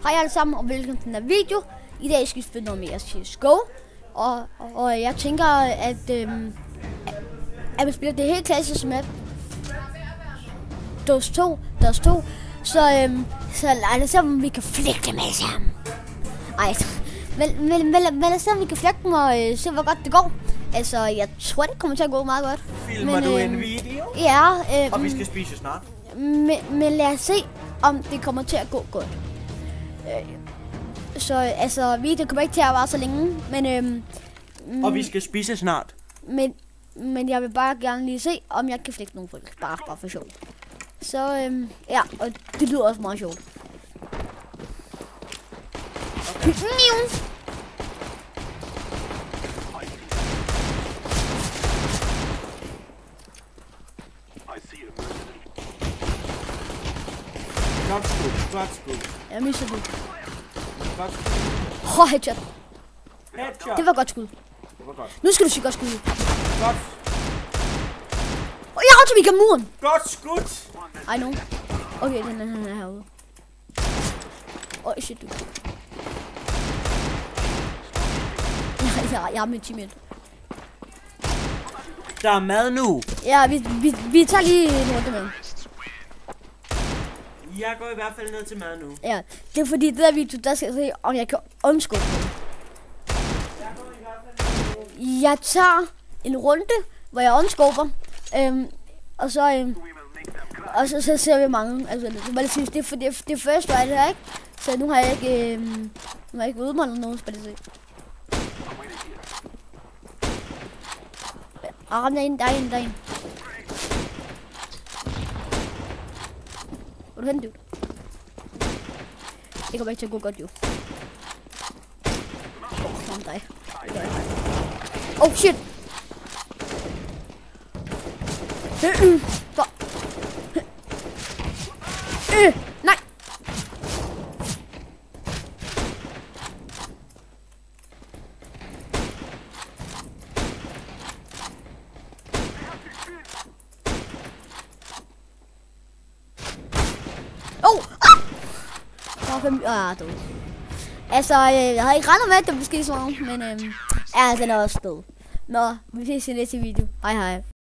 Hej alle sammen og velkommen til den her video. I dag skal vi spille noget mere CSGO. Og jeg tænker at vi spiller det helt klassiske map. Dose 2. Så lad os se om vi kan flække dem alle sammen. Ej, men lad os se om vi kan flække dem og se hvor godt det går. Altså jeg tror det kommer til at gå meget godt. Filmer du en video? Ja. Og vi skal spise snart. Men lad os se om det kommer til at gå godt. Så altså videoen kommer ikke til at vare så længe, men og vi skal spise snart. Men jeg vil bare gerne lige se om jeg kan flække nogle folk, bare for sjov. Så ja, og det lyder også meget sjovt. Okay. Godt skud. Jeg misser det. Godt skud. Headshot. Headshot. Det var godt skud. Det var godt. Nu skal du sige godt skud. Godt. Jeg har til muren. Godt skud. I know. Okay, den er herude. Shit, du. Jeg har min teammate. Der er mad nu. Ja, vi tager lige en runde med. Jeg går i hvert fald ned til mad nu. Ja, det er fordi det der video, der skal jeg se, om jeg kan undskubbe. Jeg tager en runde, hvor jeg undskubber. Og så ser vi mange. Altså, det er for det første var det her, ikke? Så nu har jeg ikke udmålet nogen, skal det se. Der er en. Hvor er du henne, dude? Det kommer ikke til at gå godt, jo. Kom dig. Oh, shit! Nej! Altså, jeg havde ikke regnet med, at det måske sådan, men den er også død. Nå, vi ses i næste video. Hej hej.